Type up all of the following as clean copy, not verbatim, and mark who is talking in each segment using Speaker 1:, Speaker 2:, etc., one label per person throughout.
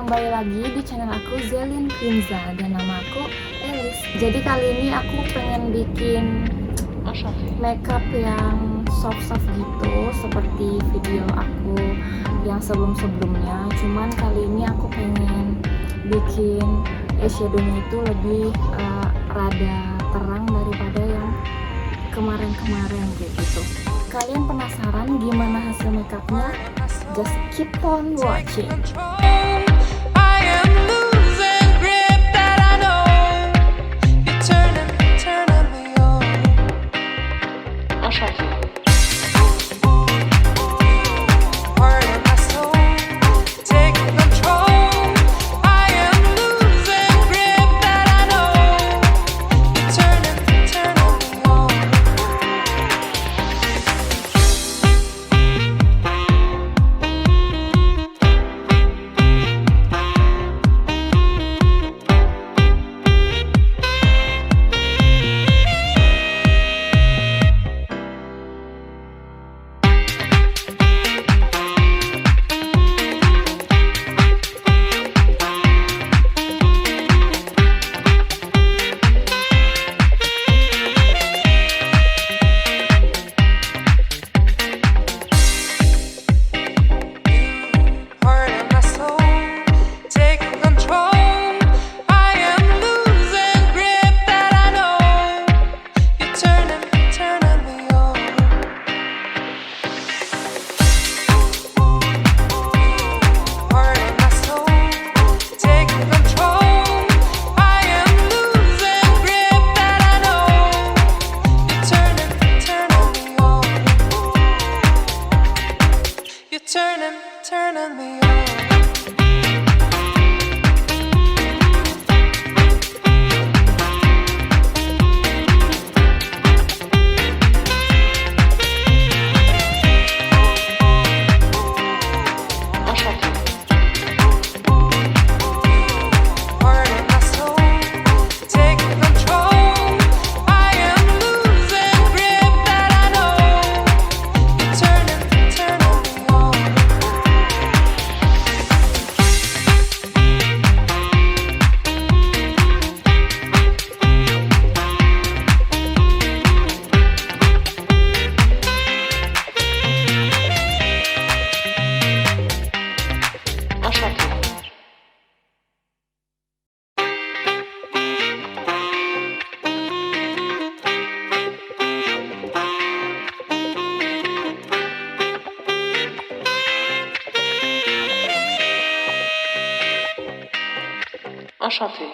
Speaker 1: kembali lagi di channel aku Zeline Queenzha dan nama aku Elis. Jadi kali ini aku pengen bikin makeup yang soft-soft gitu seperti video aku yang sebelum-sebelumnya. Cuman kali ini aku pengen bikin eyeshadownya itu lebih rada terang daripada yang kemarin-kemarin kayak gitu. Kalian penasaran gimana hasil makeupnya? Just keep on watching.
Speaker 2: Turning me on. Enchanté.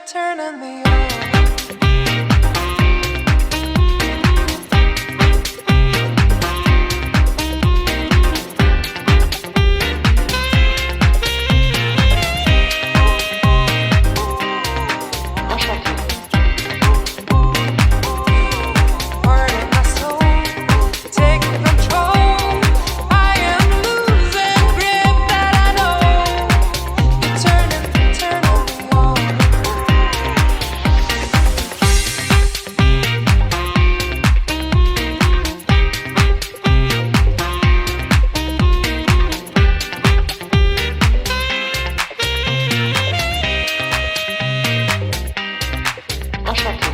Speaker 2: Turning me on. Ashafi.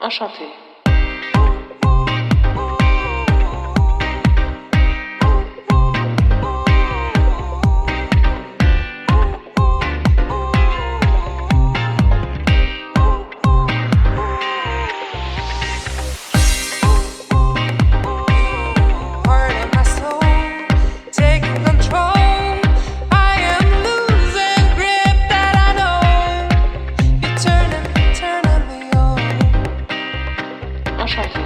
Speaker 2: Ashafi.
Speaker 3: Heart and my soul taking control. I am losing grip that I know. You're turning me on.
Speaker 2: Ashafi.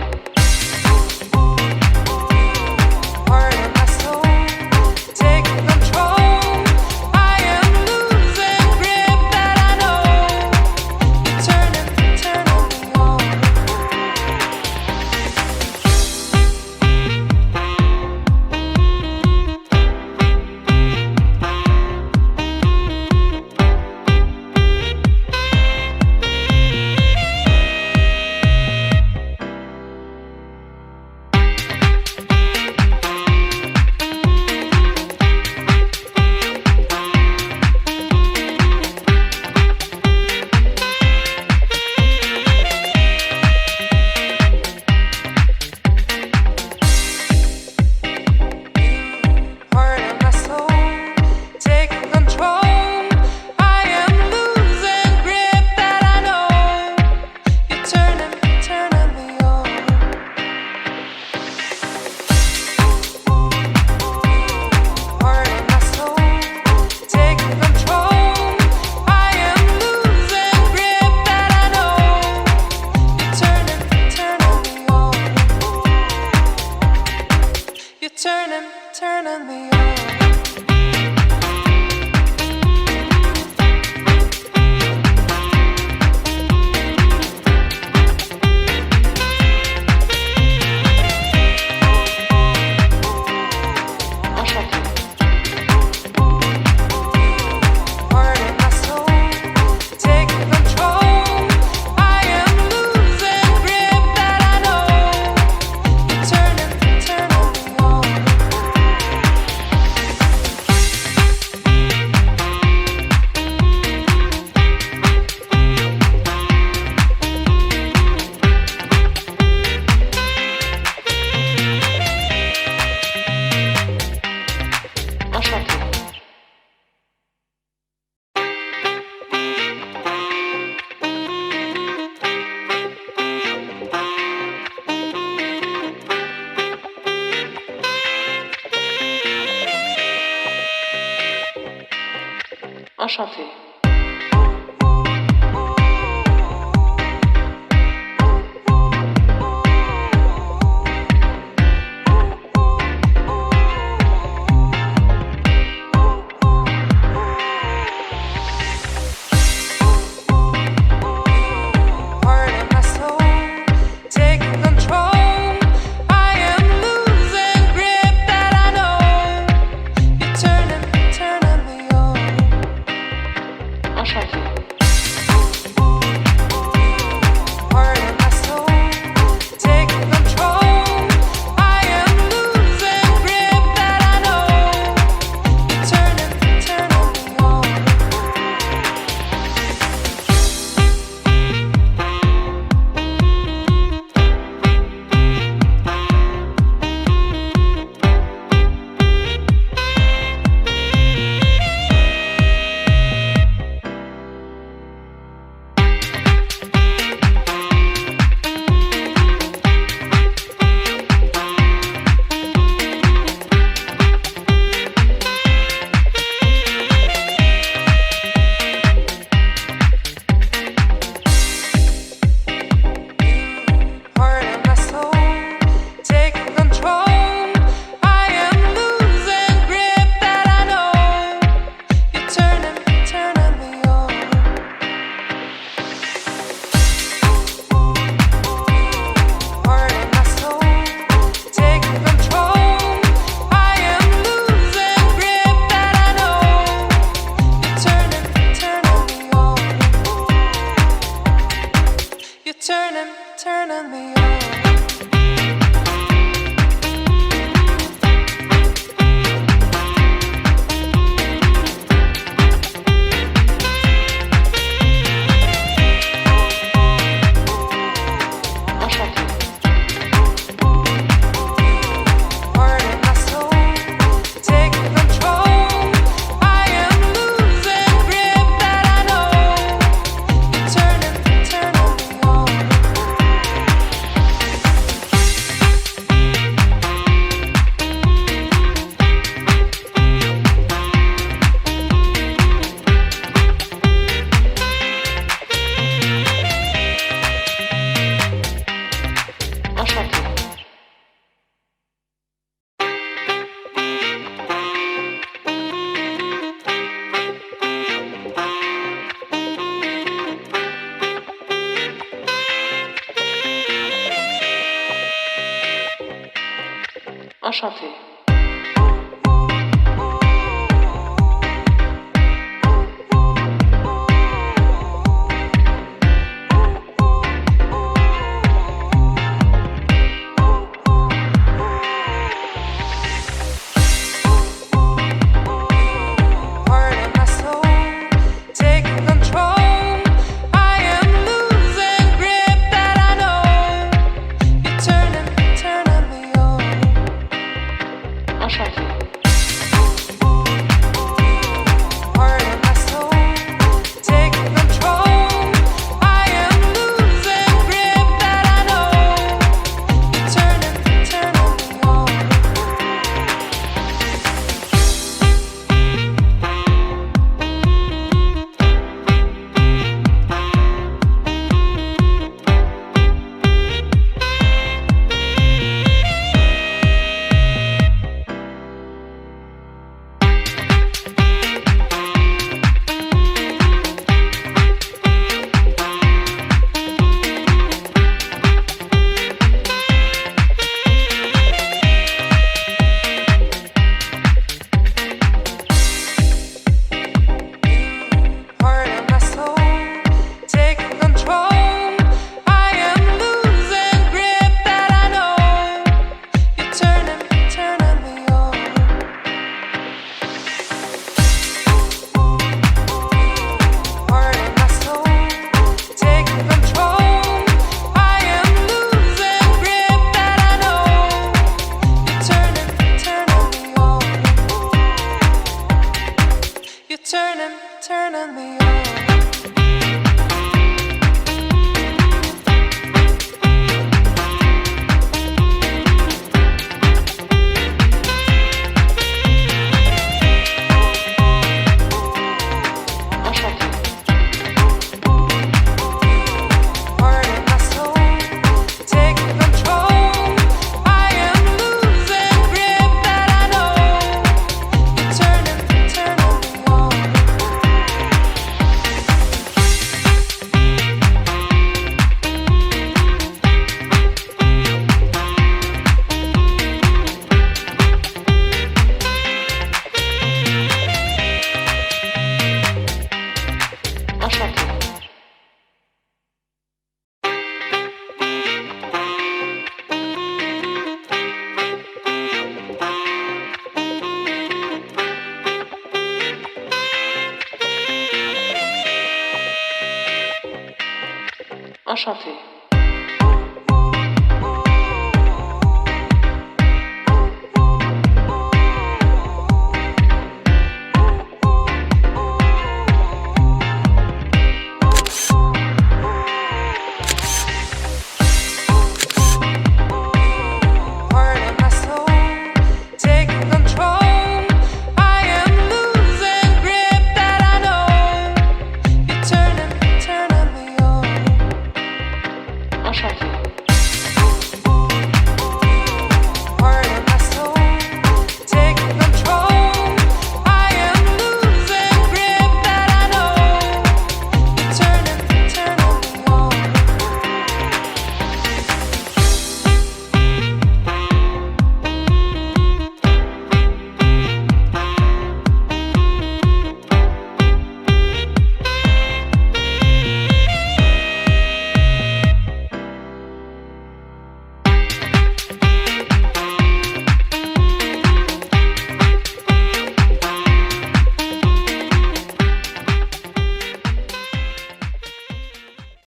Speaker 3: Heart and my soul taking control. I am losing grip that I know. You're turning me on. Heart and my soul taking control. I am losing grip that I know. You're turning me on. Heart and my soul taking control. I am losing grip that I know. You're turning me on. You're turning me on.
Speaker 2: Ashafi.
Speaker 3: Heart and my soul taking control. I am losing grip that I know. You're turning me on.
Speaker 2: Ashafi. Ashafi.
Speaker 3: Heart and my soul taking control. I am losing grip that I know. You're turning me on.
Speaker 2: Ashafi.
Speaker 3: Heart and my soul taking control. I am losing grip that I know. You're turning me on.
Speaker 2: Ashafi.
Speaker 3: Heart of my soul, taking control. I am losing grip that I know. You're turning me on.
Speaker 2: Ashafi.
Speaker 3: Heart of my soul, taking control. I am losing grip that I know. You're turning me on. Heart of my soul, taking control. I am losing grip that I know. You're turning me on. Heart of my soul, taking control. I am losing grip that I know. You're turning me on. You're turning me on.
Speaker 2: Ashafi.
Speaker 3: Heart of my soul, taking control. I am losing grip that I know. You're turning me on.
Speaker 2: Ashafi. Ashafi.